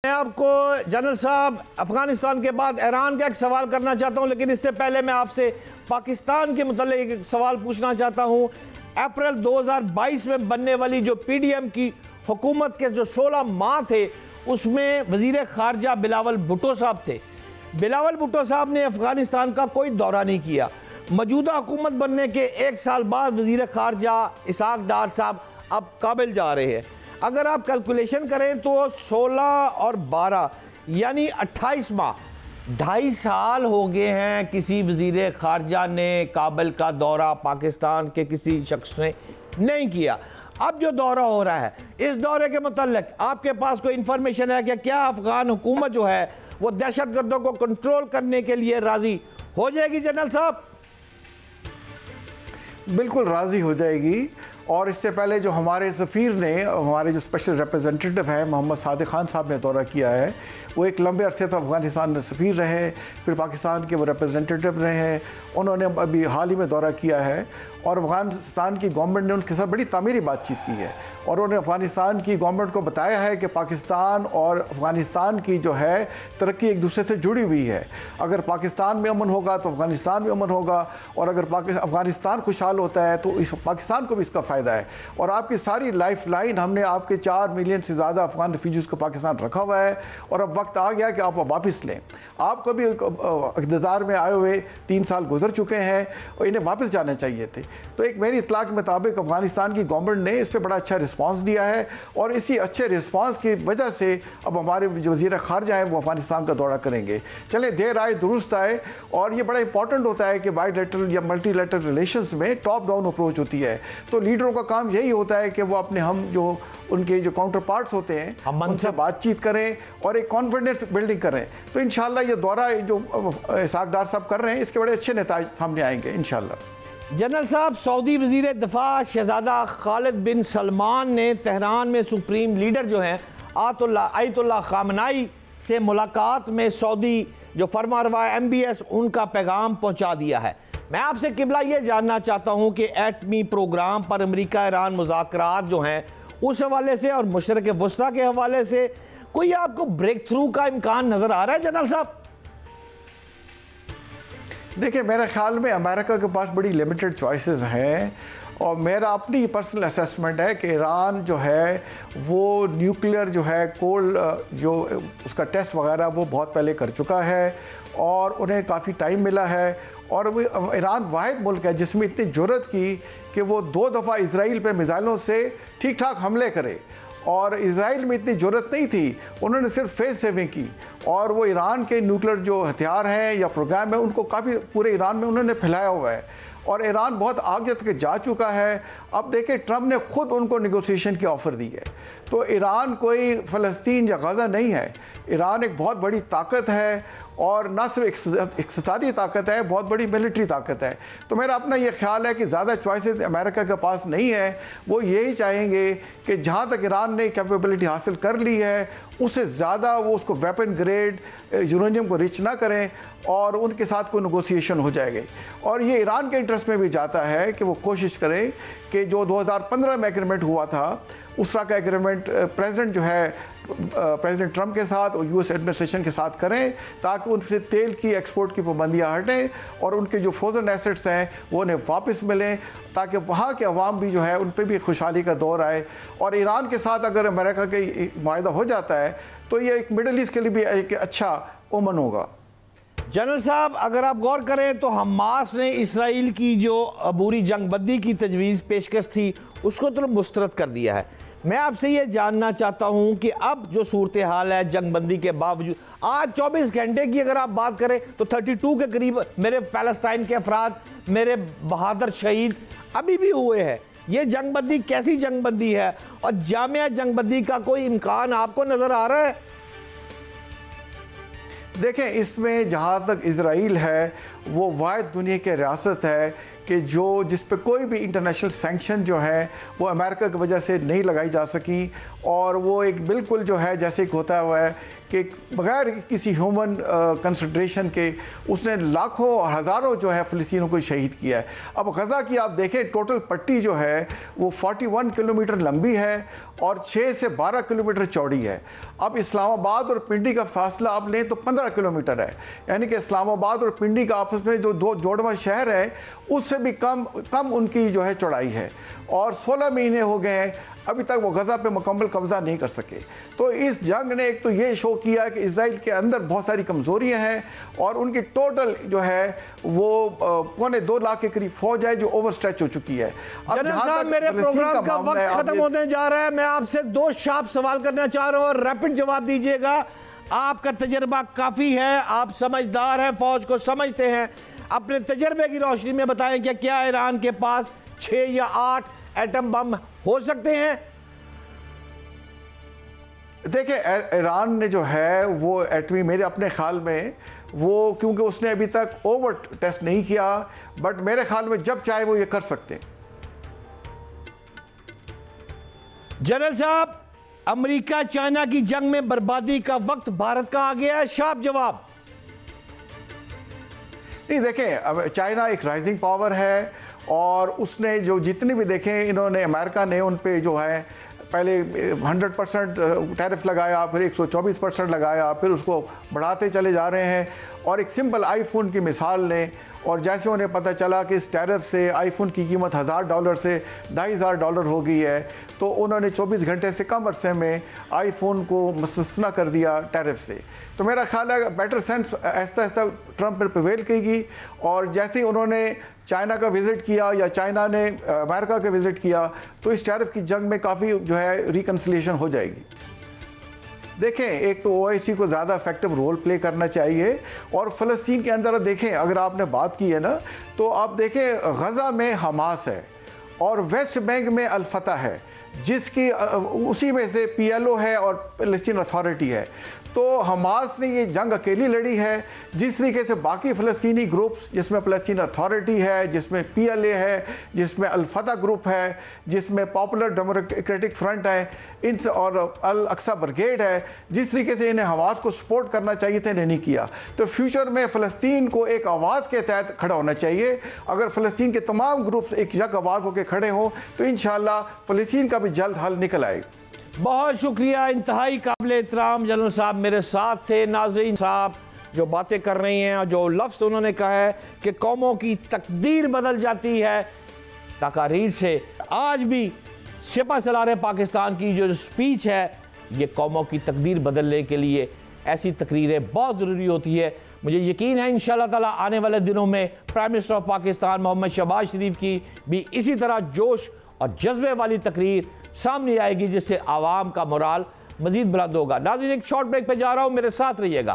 मैं आपको जनरल साहब अफगानिस्तान के बाद ईरान का एक सवाल करना चाहता हूं, लेकिन इससे पहले मैं आपसे पाकिस्तान के मुताल्लिक एक सवाल पूछना चाहता हूं। अप्रैल 2022 में बनने वाली जो पीडीएम की हुकूमत के जो 16 माह थे, उसमें वजीर खारजा बिलावल भुट्टो साहब थे। बिलावल भुट्टो साहब ने अफगानिस्तान का कोई दौरा नहीं किया। मौजूदा हुकूमत बनने के 1 साल बाद वजीर खारजा इसहाक डार साहब अब काबिल जा रहे हैं। अगर आप कैलकुलेशन करें तो 16 और 12 यानी 28 माह, 2.5 साल हो गए हैं किसी वजीर खारजा ने काबिल का दौरा पाकिस्तान के किसी शख्स ने नहीं किया। अब जो दौरा हो रहा है, इस दौरे के मुताल्लिक आपके पास कोई इंफॉर्मेशन है कि क्या अफगान हुकूमत जो है वो दहशत गर्दों को कंट्रोल करने के लिए राजी हो जाएगी? जनरल साहब बिल्कुल राजी हो जाएगी। और इससे पहले जो हमारे सफ़ीर ने, हमारे जो स्पेशल रिप्रेजेंटेटिव हैं मोहम्मद सादिक खान साहब ने दौरा किया है, वो एक लंबे अरसे तक अफगानिस्तान में सफ़ीर रहे, फिर पाकिस्तान के वो रिप्रेजेंटेटिव रहे हैं। उन्होंने अभी हाल ही में दौरा किया है और अफगानिस्तान की गवर्नमेंट ने उनके साथ बड़ी तामीरी बातचीत की है और उन्होंने अफगानिस्तान की गवर्नमेंट को बताया है कि पाकिस्तान और अफगानिस्तान की जो है तरक्की एक दूसरे से जुड़ी हुई है। अगर पाकिस्तान में अमन होगा तो अफगानिस्तान में अमन होगा, और अगर अफगानिस्तान खुशहाल होता है तो इस पाकिस्तान को भी इसका फ़ायदा है। और आपकी सारी लाइफ लाइन, हमने आपके 4 मिलियन से ज़्यादा अफगान रिफ्यूजीज़ को पाकिस्तान रखा हुआ है और अब वक्त आ गया कि आप वापस लें। आपको भी इक़्तिदार में आए हुए 3 साल गुजर चुके हैं और इन्हें वापस जाना चाहिए थे। तो एक मेरी इत्तला के मुताबिक अफगानिस्तान की गवर्नमेंट ने इस पर बड़ा अच्छा रिस्पांस दिया है और इसी अच्छे रिस्पांस की वजह से अब हमारे जो वज़ीर खारजा हैं वो अफगानिस्तान का दौरा करेंगे। चले देर आए दुरुस्त आए, और ये बड़ा इंपॉर्टेंट होता है कि बायलैटरल या मल्टीलैटरल रिलेशंस में टॉप डाउन अप्रोच होती है। तो लीडरों का काम यही होता है कि वो अपने जो उनके जो काउंटर पार्ट्स होते हैं उनसे बातचीत करें और एक कॉन्फिडेंस बिल्डिंग करें। तो इंशाल्लाह ये दौरा जो इसहाक डार साहब कर रहे हैं, इसके बड़े अच्छे नेताज सामने आएंगे इंशाल्लाह। जनरल साहब, सऊदी वजीर दिफा शहजादा खालिद बिन सलमान ने तेहरान में सुप्रीम लीडर जो हैं आयतुल्लाह खामनाई से मुलाकात में सऊदी जो फरमारवा MBS उनका पैगाम पहुंचा दिया है। मैं आपसे किबला ये जानना चाहता हूं कि एटमी प्रोग्राम पर अमेरिका ईरान मुज़ाकरात जो हैं उस हवाले से और मुशतरक वस्ता के हवाले से कोई आपको ब्रेक थ्रू का इम्कान नजर आ रहा है? जनरल साहब देखिए, मेरे ख्याल में अमेरिका के पास बड़ी लिमिटेड चॉइसेस हैं और मेरा अपनी पर्सनल असेसमेंट है कि ईरान जो है वो न्यूक्लियर जो है जो उसका टेस्ट वगैरह वो बहुत पहले कर चुका है और उन्हें काफ़ी टाइम मिला है। और वो ईरान वाहिद मुल्क है जिसमें इतनी जुर्रत की कि वो 2 दफ़ा इसराइल पे मिसाइलों से ठीक ठाक हमले करे, और इसराइल में इतनी ज़रूरत नहीं थी, उन्होंने सिर्फ फेस सेविंग की। और वो ईरान के न्यूक्लियर जो हथियार हैं या प्रोग्राम है उनको काफ़ी पूरे ईरान में उन्होंने फैलाया हुआ है और ईरान बहुत आगे तक जा चुका है। अब देखिए, ट्रंप ने खुद उनको नेगोशिएशन की ऑफ़र दी है। तो ईरान कोई फ़लस्तीन या गज़ा नहीं है, ईरान एक बहुत बड़ी ताकत है और ना सिर्फ इक़्तिसादी ताकत है, बहुत बड़ी मिलिट्री ताकत है। तो मेरा अपना ये ख्याल है कि ज़्यादा चॉइसेस अमेरिका के पास नहीं है। वो यही चाहेंगे कि जहाँ तक ईरान ने कैपेबिलिटी हासिल कर ली है उससे ज़्यादा वो उसको वेपन ग्रेड यूरेनियम को रिच ना करें और उनके साथ कोई नेगोशिएशन हो जाएगी। और ये ईरान के इंटरेस्ट में भी जाता है कि वो कोशिश करें कि जो 2015 में एग्रीमेंट हुआ था उस तरह का एग्रीमेंट प्रेसिडेंट जो है प्रेसिडेंट ट्रंप के साथ और US एडमिनिस्ट्रेशन के साथ करें, ताकि उनसे तेल की एक्सपोर्ट की पाबंदियाँ हटें और उनके जो फ्रोजन एसेट्स हैं वो उन्हें वापस मिलें, ताकि वहाँ के अवाम भी जो है उन पर भी खुशहाली का दौर आए। और ईरान के साथ अगर अमेरिका का माहिदा हो जाता है तो ये एक मिडल ईस्ट के लिए भी एक अच्छा ओमन होगा। जनरल साहब, अगर आप गौर करें तो हमास ने इसराइल की जो अबूरी जंगबंदी की तजवीज़ पेशकश थी उसको तो मुस्तरद कर दिया है। मैं आपसे ये जानना चाहता हूँ कि अब जो सूरत हाल है जंगबंदी के बावजूद, आज 24 घंटे की अगर आप बात करें तो 32 के करीब मेरे पैलेस्टाइन के अफराद, मेरे बहादुर शहीद अभी भी हुए हैं। ये जंगबंदी कैसी जंगबंदी है और जामिया जंगबंदी का कोई इम्कान आपको नज़र आ रहा है? देखें, इसमें जहाँ तक इजराइल है वो वाहिद दुनिया की रियासत है कि जिस पे कोई भी इंटरनेशनल सैंक्शन जो है वो अमेरिका की वजह से नहीं लगाई जा सकी। और वो एक बिल्कुल जो है जैसे कि होता हुआ है कि बगैर किसी ह्यूमन कंसिडरेशन के उसने लाखों और हज़ारों जो है फ़लस्तीनियों को शहीद किया है। अब गज़ा की आप देखें टोटल पट्टी जो है वो 41 किलोमीटर लंबी है और 6 से 12 किलोमीटर चौड़ी है। अब इस्लामाबाद और पिंडी का फासला आप लें तो 15 किलोमीटर है, यानी कि इस्लामाबाद और पिंडी का आपस में जो दो जोड़वा शहर है उससे भी कम उनकी जो है चौड़ाई है। और 16 महीने हो गए हैं अभी तक वो गज़ा पे मुकम्मल कब्जा नहीं कर सके। तो इस जंग ने एक तो ये शो किया कि इजराइल के अंदर बहुत सारी कमज़ोरियां हैं और उनकी टोटल जो है वो 2.25 लाख के करीब फौज है जो ओवर स्ट्रेच हो चुकी है। अब जनरल साहब, मेरे प्रोग्राम का वक्त खत्म होने जा रहा है। मैं आपसे 2 शार्प सवाल करना चाह रहा हूं और रैपिड जवाब दीजिएगा। आपका तजर्बा काफी है, आप समझदार हैं, फौज को समझते हैं। अपने तजर्बे की रोशनी में बताएं कि क्या ईरान के पास 6 या 8 एटम बम हो सकते हैं? देखिए, ईरान ने जो है वो एटमी, मेरे अपने ख्याल में वो, क्योंकि उसने अभी तक ओवर टेस्ट नहीं किया, बट मेरे ख्याल में जब चाहे वो ये कर सकते हैं। जनरल साहब, अमेरिका चाइना की जंग में बर्बादी का वक्त भारत का आ गया है, शार्प जवाब। नहीं, देखें, चाइना एक राइजिंग पावर है और उसने जो जितने भी देखें इन्होंने, अमेरिका ने उन पे जो है पहले 100% टैरिफ लगाया, फिर 124% लगाया, फिर उसको बढ़ाते चले जा रहे हैं। और एक सिंपल आईफोन की मिसाल लें, और जैसे उन्हें पता चला कि इस टैरिफ से आईफोन की कीमत $1000 से $2500 हो गई है, तो उन्होंने 24 घंटे से कम अरसे में आईफोन को मुस्तस्ना कर दिया टैरिफ से। तो मेरा ख्याल है better sense Aahista Aahista Trump पर प्रिवेल करेगी। और जैसे ही उन्होंने चाइना का विजिट किया या चाइना ने अमेरिका का विजिट किया, तो इस टैरिफ की जंग में काफ़ी जो है रिकन्सिलिएशन हो जाएगी। देखें, एक तो ओआईसी को ज़्यादा इफेक्टिव रोल प्ले करना चाहिए। और फ़लस्तीन के अंदर देखें, अगर आपने बात की है ना, तो आप देखें गज़ा में हमास है और वेस्ट बैंक में अल-फतह है, जिसकी उसी में से पीएलओ है और फ़लस्तीन अथॉरिटी है। तो हमास ने ये जंग अकेली लड़ी है, जिस तरीके से बाकी फ़लस्तीनी ग्रुप्स, जिसमें फ़लस्तीन अथॉरिटी है, जिसमें पीएलए है, जिसमें अल-फतह ग्रुप है, जिसमें पॉपुलर डेमोक्रेटिक फ्रंट है, इन और अल अक्सा ब्रिगेड है, जिस तरीके से इन्हें हमास को सपोर्ट करना चाहिए था, इन्हें नहीं किया। तो फ्यूचर में फ़लस्तीन को एक आवाज़ के तहत खड़ा होना चाहिए। अगर फ़लस्तीन के तमाम ग्रुप्स एक यक आवाज़ होकर खड़े हों तो इंशाअल्लाह फ़लस्तीन का भी जल्द हल निकल आएगा। बहुत शुक्रिया, इंतहाई काबिल एहतराम जनरल साहब मेरे साथ थे। नाज़रीन, साहब जो बातें कर रही हैं और जो लफ्ज़ उन्होंने कहा है कि कौमों की तकदीर बदल जाती है, तकारीर से आज भी शिपा सलार पाकिस्तान की जो स्पीच है, ये कौमों की तकदीर बदलने के लिए ऐसी तकरीरें बहुत ज़रूरी होती है। मुझे यकीन है इंशाअल्लाह ताला आने वाले दिनों में prime minister of Pakistan Mohammad Shehbaz Sharif की भी इसी तरह जोश और जज्बे वाली तकरीर सामने आएगी, जिससे आवाम का मोराल मजीद बुलंद होगा। नाज़रीन, एक शॉर्ट ब्रेक पे जा रहा हूँ, मेरे साथ रहिएगा।